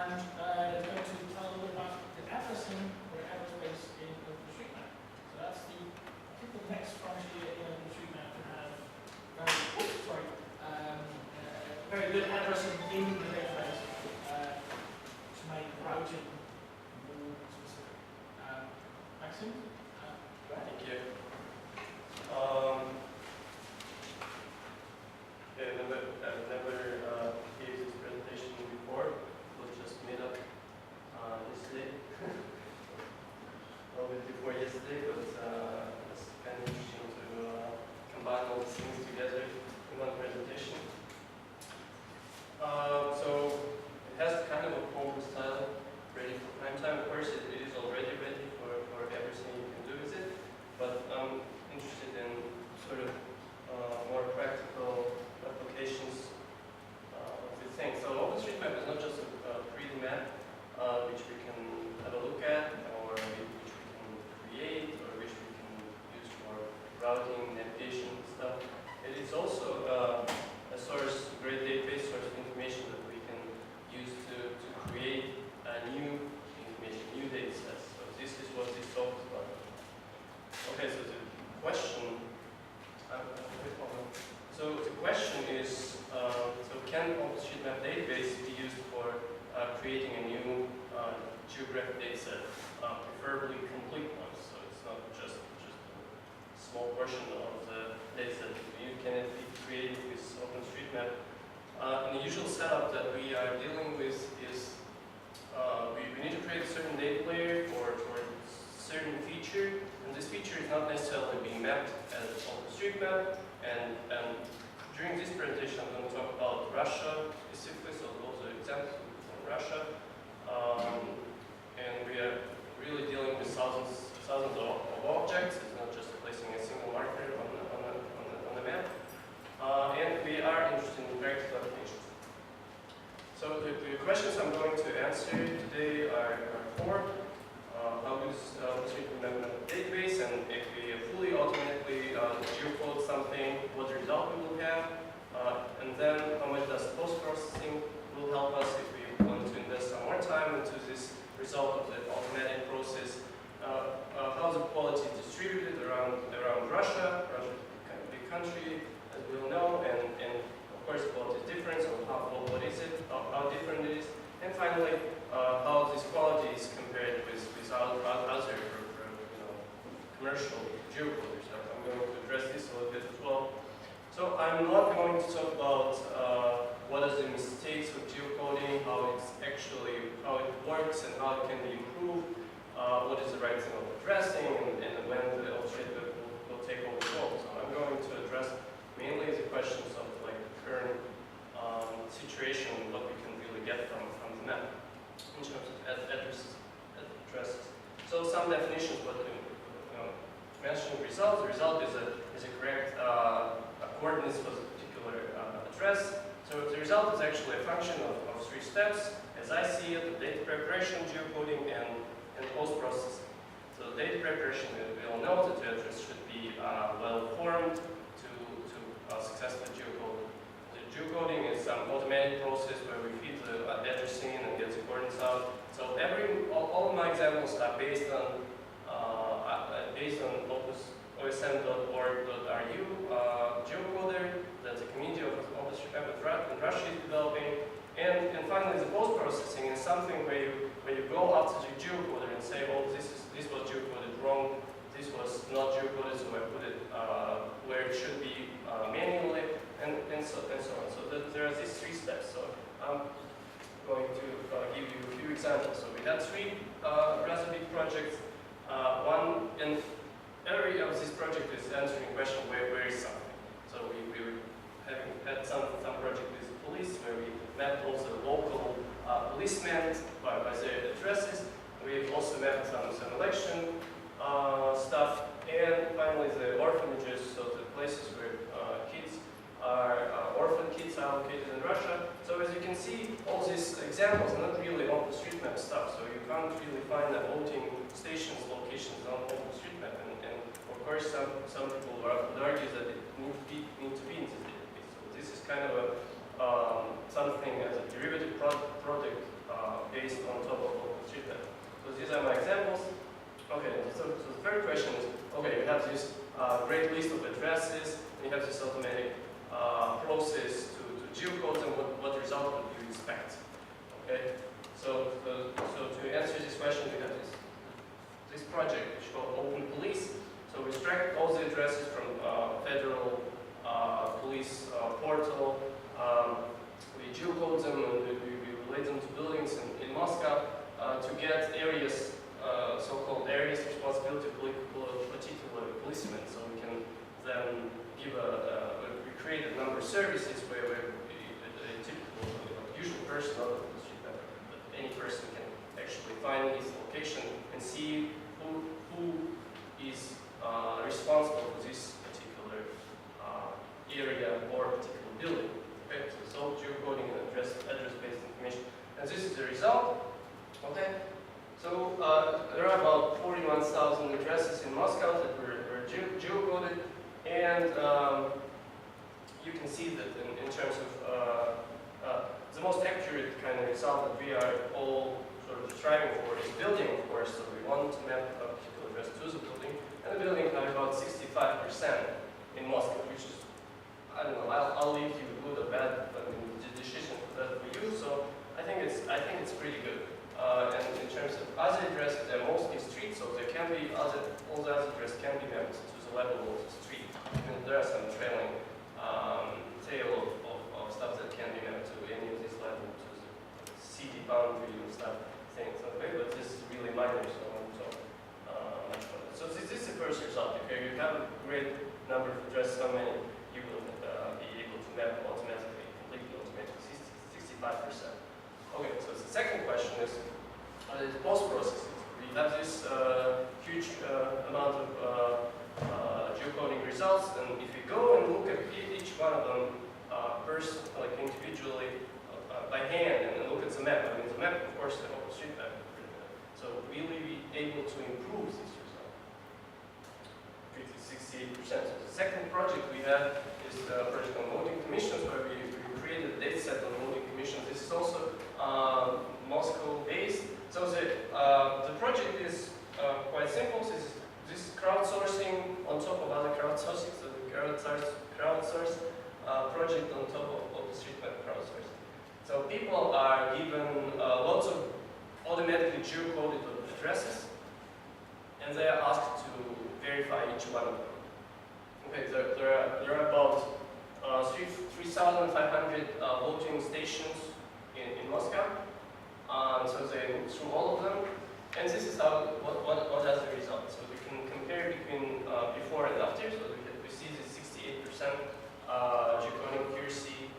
and it's going to tell a little about the addressing or the address space in OpenStreetMap. So that's the, I think the next frontier in OpenStreetMap to have very good addressing in the database to make routing more specific. Maxim? Thank you. I've never gave this presentation before. It was just made up yesterday. A little bit before yesterday, but it's kind of interesting to combine all these things together in one presentation. So it has kind of a formal style, ready for prime time. Of course, it is already ready for everything you can do with it, but I'm interested in sort of more practical applications of the thing. So OpenStreetMap is not just a 3D map which we can have a look at, or which we can create, or which we can use for routing, navigation stuff. It is also a source, a great database source of information that we can use to create new information, new data sets. So this is what this talks about. Okay, so the question. So the question is, so can OpenStreetMap database be used for creating a new geographic data set, preferably complete ones? So it's not just a small portion of the data set. Can it be created with OpenStreetMap? And the usual setup that we are dealing with is we need to create a certain data layer for a certain feature, and this feature is not necessarily being mapped as OpenStreetMap. And during this presentation, I'm going to talk about Russia specifically, so those are examples from Russia. And we are really dealing with thousands of objects. It's not just placing a single marker on the map. And we are interested in practical applications. So the questions I'm going to answer today are four. How is OpenStreetMap a database, and if we fully automatically geocode something, what result we will have, and then how much does post-processing will help us if we want to invest some more time into this result of the automatic process. How the quality is distributed around Russia. Russia is kind of a big country, as we all know, and of course quality is different, so what is it, how different it is, and finally how this quality is compared with other commercial geocoders. I'm going to address this a little bit as well. So I'm not going to talk about what are the mistakes of geocoding, how it works and how it can be improved, what is the right thing of addressing, and when the OpenStreetMap will take over the world. So I'm going to address mainly the questions of like the current situation, what we can really get from the map in terms of addresses. So some definitions, but mentioning results. The result is a correct coordinates for the particular address. So the result is actually a function of three steps. As I see it, the data preparation, geocoding, and post-processing. So the data preparation, we all know that the address should be well formed to successfully geocode. The geocoding is some automatic process where we feed the address in and get the coordinates out. So all of my examples are based on osm.org.ru geocoder that the community of OpenStreetMap in Russia is developing. And finally, the post-processing is something where you go after the geocoder and say, oh, this was geocoded wrong, this was not geocoded, so I put it where it should be manually, and so on. So there are these three steps. So I'm going to give you a few examples. So we had three rather big projects. One, and every of this project is answering the question, where is something? So we were having had some project with the police where we mapped also local policemen by their addresses. We've also mapped some election stuff, and finally the orphanages, so the places where orphan kids are located in Russia. So as you can see, all these examples are not really OpenStreetMap stuff, so you can't really find the voting stations locations on OpenStreetMap, and of course some people would argue that it need to be in this database. So this is kind of a something as a derivative product based on top of OpenStreetMap. So these are my examples. Okay, so the third question is, okay, you have this great list of addresses, and you have this automatic process to geocode them. What result would you expect? Okay, so to answer this question, we have this project which is called Open Police. So we extract all the addresses from federal police portal. We geocode them and we relate them to buildings in Moscow to get areas, so-called areas of responsibility of particular policemen. So we can then give we create a number of services where a typical usual person, not a street mapper, but any person can actually find his location and see who is responsible for this particular area or particular building. Okay, so it's all geocoding and address-based information. And this is the result. Okay, so there are about 41,000 addresses in Moscow that were geocoded, and you can see that in terms of the most accurate kind of result that we are all sort of striving for is building, of course. So we want to map a particular address to the building, and the building have about 65% in Moscow, which is, I don't know, I'll leave you good or bad, I mean, the decision that we use. So I think it's pretty good. And in terms of other addresses, they're mostly streets, so there can be all the other addresses can be mapped to the level of the street. And there are some trailing tail of stuff that can be mapped to any of these levels, to the city boundary and stuff, things like that. But this is really minor, so I won't talk much about it. So this is the first result. If you have a great number of addresses, how many you will be able to map automatically, completely automatically, 65%. Okay, so the second question is post-processing. We have this huge amount of geocoding results, and if you go and look at each one of them like individually by hand and look at the map, I mean the map, of course, the OpenStreetMap. So will we be able to improve this result? 68%. So the second project we have is the project on voting commissions, where we created a data set on voting commissions. This is also Moscow-based. So the project is quite simple. This is crowdsourcing on top of other crowdsourcing. So the crowdsource project on top of OpenStreetMap crowdsourcing. So people are given lots of automatically geocoded addresses, and they are asked to verify each one of them. Okay, there are about 3,500 voting stations in Moscow. So they look through all of them, and this is what does the result. So we can compare between before and after. So we see the 68% geocoding accuracy,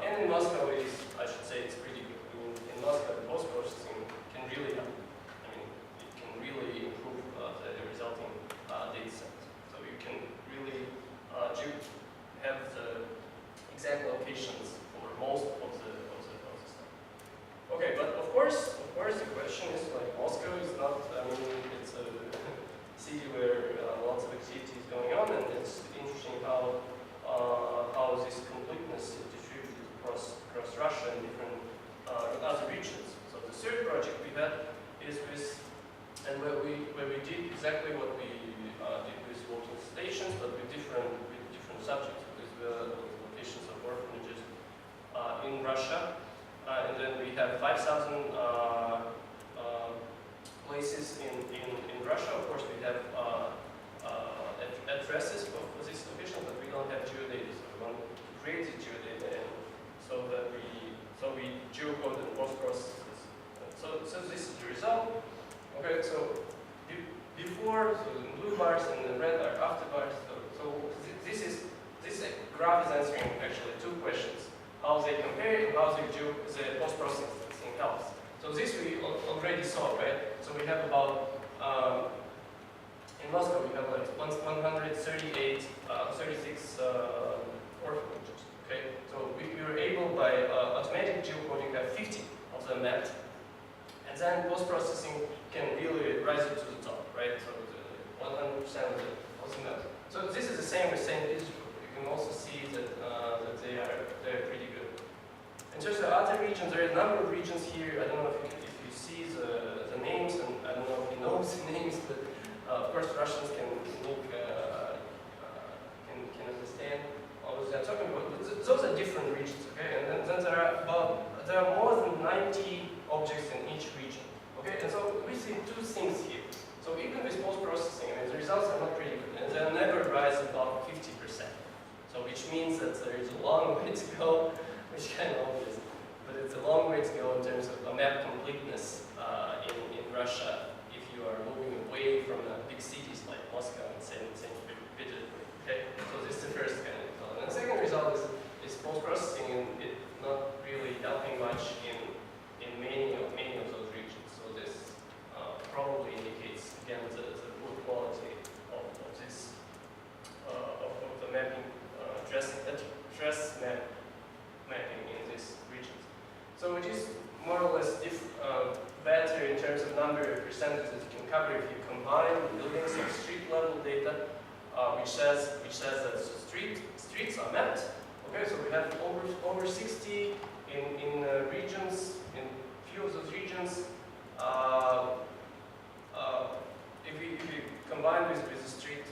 and in Moscow it is, I should say, it's pretty good. I mean, in Moscow, the post-processing can really help. I mean, it can really improve the resulting data set. So you can really have the exact locations for most of the stuff. Okay, but of course, the question is, like, Moscow is not, I mean, it's a city where lots of activity is going on, and it's interesting how this completeness is distributed across Russia and different other regions. So the third project we had is where we did exactly what we did with voting stations, but with different subjects, with the locations of orphanages in Russia. And then we have 5,000 places in Russia. Of course, we have addresses for this location, but we don't have geodata. So we want to create the geodata, and so we geocode and post-process this. So this is the result. Okay, so before, so the blue bars and the red are after bars. So this graph is answering actually two questions: how they compare and how the post-processing helps. So this we already saw, right? So we have about in Moscow we have like 136 orphanages. Okay, so we were able by automatic geocoding to have 50 of them mapped, and then post-processing can really rise it to the top, right? So 100% of the mapped. So this is the same with St. Petersburg. You can also see that they're pretty good. In terms of other regions, there are a number of regions here. I don't know if you you see the names, and I don't know if he knows the names, but of course Russians can understand what they're talking about. But those are different regions, okay? And then there are more than 90 objects in each region, okay? And so we see two things here. So even with post-processing, I mean, the results are not really good, and they'll never rise above 50%. So which means that there is a long way to go, which kind of obvious, but it's a long way to go in terms of a map completeness in Russia if you are moving away from big cities like Moscow and St. Petersburg. Okay, so this is the first kind of result. And the second result is post-processing, and it not really helping much in many of those regions. So this probably indicates again the poor quality of this of the mapping mapping in these regions. So it is more or less better in terms of number of percentages you can cover if you combine buildings and street level data, which says that streets are mapped. Okay, so we have over 60 in regions, in few of those regions. If we combine with the street,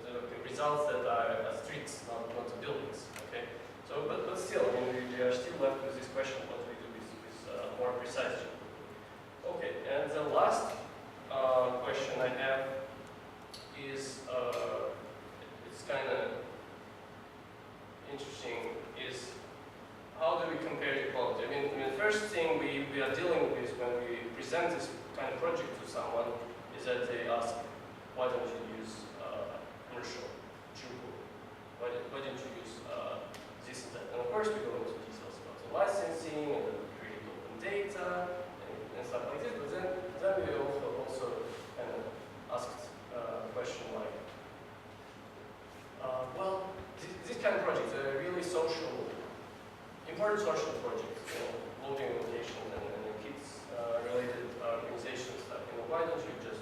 the results that are streets, not the buildings. Okay, so but still, I mean, we are still left with this question: what do we do with more precise? Okay, and the last question I have is it's kind of interesting. Is how do we compare the quality? I mean, the first thing we are dealing with when we present this kind of project to someone is that they ask, why don't you use commercial Drupal? Why didn't you use this and that? And of course we go into details about the licensing and the create open data and stuff like this, but then we also kind of asked a question like, well, this kind of projects are really important social projects, loading locations and kids related organization stuff. Why don't you just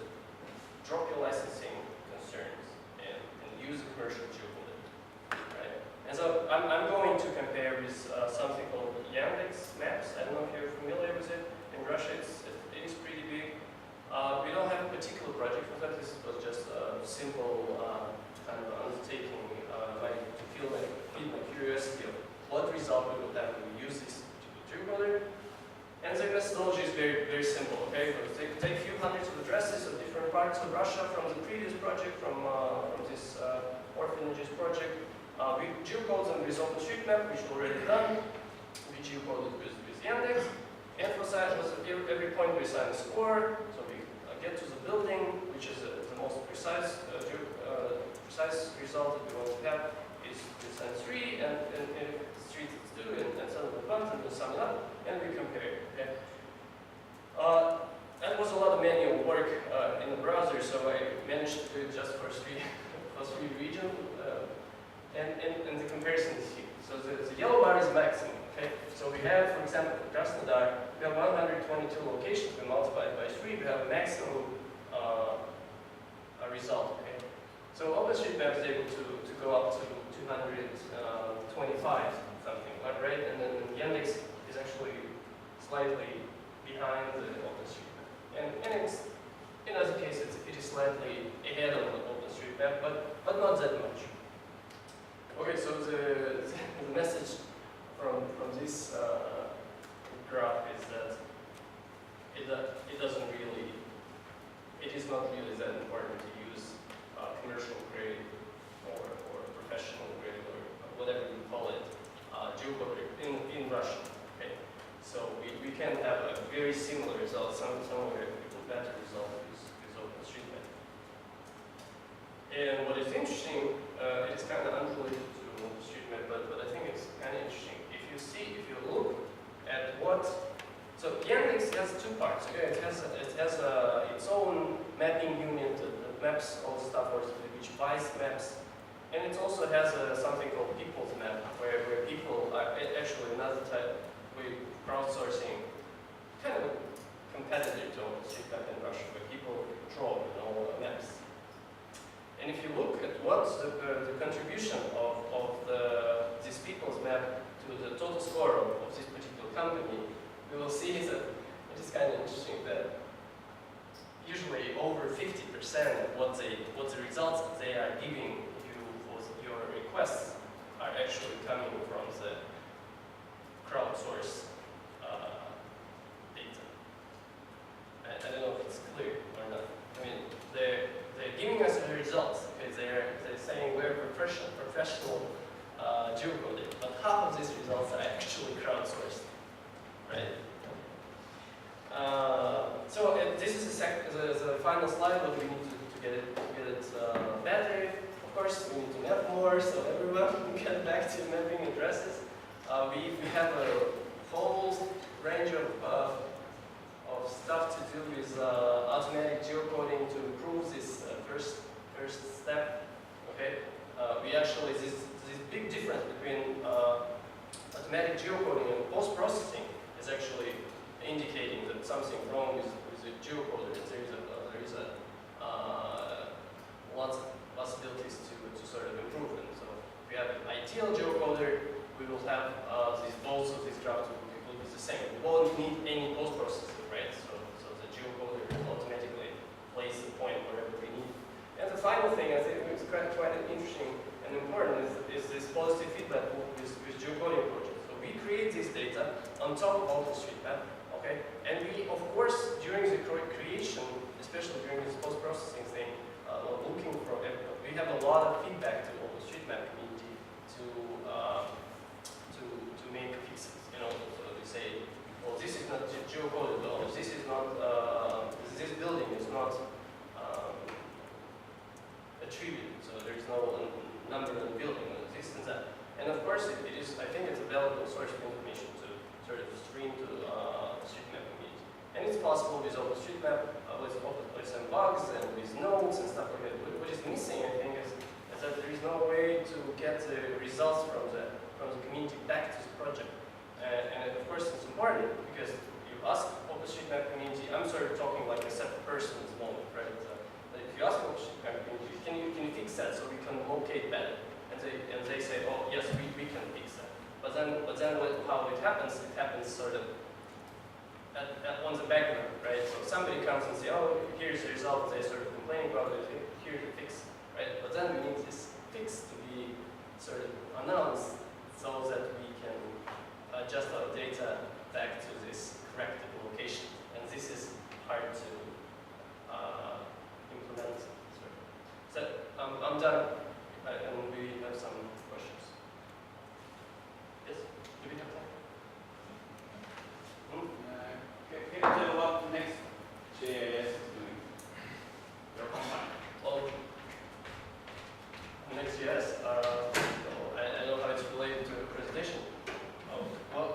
drop your licensing concerns and use a commercial Drupal, right? And so I'm going to compare with something called Yandex Maps. I don't know if you're familiar with it. In Russia, it is pretty big. We don't have a particular project for that. This was just a simple kind of undertaking, to feed my curiosity of what result we would have when we use this particular Drupal. And the methodology is very, very simple, okay? So take a few hundreds of addresses of different parts of Russia from the previous project, from this Orphanages project. We geocode them with OpenStreetMap, which is already done. We geocode it with Yandex. And for every point we assign a score. So we get to the building, which is the most precise result that we want to have is we assign 3, and if the street is 2, and so on, and we sum it up, and we compare. Okay? That was a lot of manual work in the browser, so I managed to do it just for three regions, and the comparison is here. So the yellow bar is Maxim. Okay? So we have, for example, in Krasnodar, we have 122 locations. We multiplied by 3. We have a maximum result. Okay? So OpenStreetMap is able to go up to 225 something, right? And then Yandex is actually slightly behind the OpenStreetMap. And it's, in other cases, it is slightly ahead of the OpenStreetMap, but not that much. Okay, so the message from this graph is that it is not really that important to use commercial grade or professional grade or whatever you call it, Drupal in Russia. Okay, so we can have a very similar result, somewhere even better result with OpenStreetMap. And what is interesting, it is kind of unrelated to OpenStreetMap, but I think it's kind of interesting. If you look at what, so Yandex has two parts. Okay, it has its own mapping unit that maps all the stuff, which buys maps, and it also has something called People's Map, where people are actually another type of crowdsourcing, kind of a competitor to OpenStreetMap in Russia, where people draw maps. And if you look at what's the contribution of this People's Map to the total score of this particular company, company, we will see that it is kind of interesting that usually over 50% of what the results they are giving you for your requests are actually coming from the crowdsource data. I don't know if it's clear or not. I mean, they're giving us the results. Okay, they're saying we're professional geocoding, but half of these results are actually crowdsourced, right? So this is the final slide, but we need to get it better. Of course, we need to map more, so everyone can get back to mapping addresses. We have a whole range of stuff to do with automatic geocoding to improve this first step. Okay, we actually this big difference between automatic geocoding and post-processing is actually indicating that something wrong with the geocoder. There is a lots of possibilities to sort of improve them. So if we have an ideal geocoder, we will have both of these graphs will be the same. We won't need any post-processing, right? So the geocoder will automatically place the point wherever we need. And the final thing I think is quite interesting and important is this positive feedback loop with geocoding projects. So we create this data on top of OpenStreetMap, okay? And we, of course, during the creation, especially during this post-processing thing, looking for, we have a lot of feedback to OpenStreetMap community to make fixes. You know, so they say, well, this is not geocoded, or this is not, this building is not attributed, so there is no number on the building, this and that. And of course, it is, I think it's a valuable source of information to sort of stream to OpenStreetMap community. And it's possible with OpenStreetMap, with some bugs and with nodes and stuff like that. What is missing, I think, is that there is no way to get the results from the community back to the project. And of course, it's important because you ask OpenStreetMap community, I'm sort of talking like a separate person at the moment, right? But if you ask OpenStreetMap community, can you fix that so we can locate better? And they say, oh yes, we can fix that. But then how it happens sort of on the background, right? So somebody comes and say, oh, here's the result. They sort of complaining about it. Here's the fix, right? But then we need this fix to be sort of announced so that we can adjust our data back to this correct location. And this is hard to implement. So I'm done, and we have some questions. Yes? Do we have time? Can you tell what next JIS is doing? Your company. Well, Next.js, I don't know how it's related to the presentation. Well,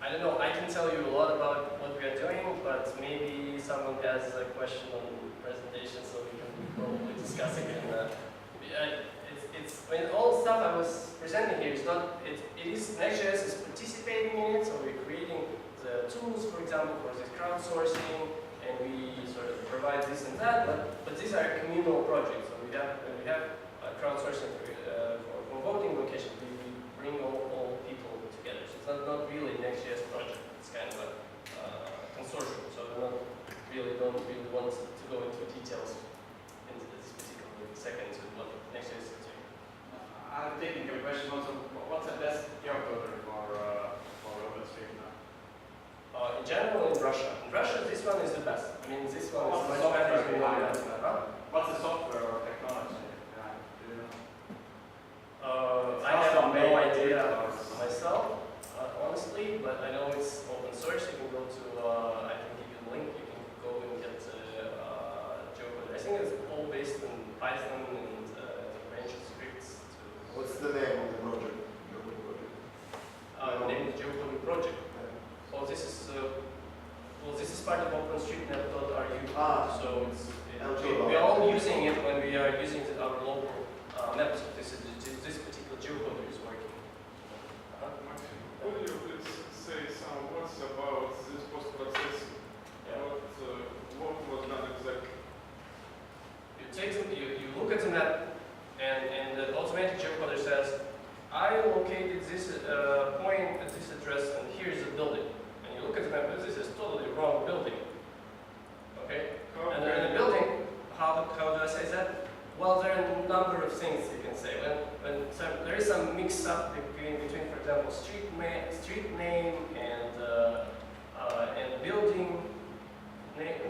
I don't know, I can tell you a lot about what we are doing, but maybe someone has a question on the presentation, so we can probably discuss it. And I mean, all the stuff I was presenting here is not, it is, Next.js is participating in it, so we're creating the tools, for example, for this crowdsourcing, and we sort of provide this and that, but these are communal projects. So when we have crowdsourcing for voting location, we bring all people together. So it's not really a Next.js project. It's kind of a consortium. So we don't really want to go into details in this particular second to what Next.js is doing. I'm taking your question also. What's the best geocoder for OpenStreetMap? In general, in Russia. In Russia, this one is the best. I mean, this one What's is the much better software than behind the it? other. What's the software or technology behind it? Do you know? I have no idea myself, honestly, but I know it's open source. You can go to, I can give you the link, you can go and get geocoder. I think it's all based in Python and the range of scripts. What's the name of the project? Name of the geocoding project. Well, this is part of OpenStreetMap.ru. So we are all using it when we are using our local maps. This particular geocoder is working. Maxim, could you please say some words about this post-processing? What was done exactly? You look at the map, and the automatic geocoder says, I located this point at this address mix up between, for example, street name and building name.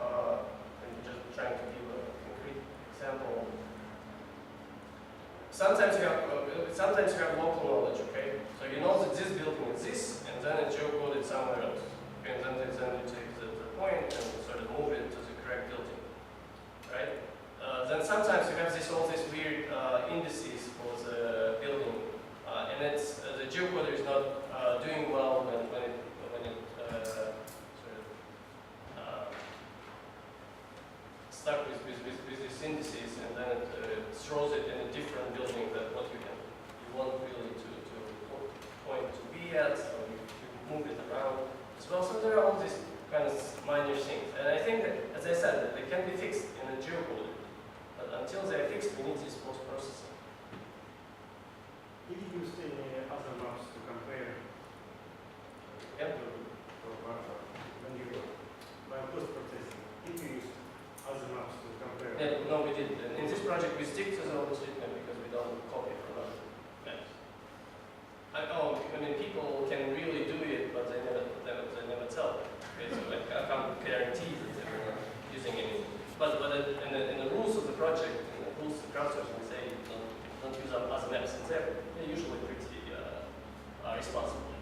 I'm just trying to give a concrete example. Sometimes you have local knowledge, okay? So you know that this building is this, and then it's geocoded somewhere else. Okay, and then you take the point and sort of move it to the correct building, right? Then sometimes you have all these weird indices for the building, and it's the geocoder is not doing well when it stuck with these indices, and then it throws it in a different building than what you want really to point to be at, so you move it around as well. So there are all these kind of minor things, and I think that, as I said, that they can be fixed in a geocoder, but until they are fixed, we need this post-processing. If you use any other maps to compare Yep. when you by post-processing, if you use other maps to compare. Yeah, no, we did. In this project, we stick to the OpenStreetMap because we don't copy from other maps. I mean, people can really do it, but they never tell. Okay, so I can't guarantee that they're not using anything. But in the rules of the project, in the rules of crowdsourcing, say don't use other maps. They're usually pretty responsible.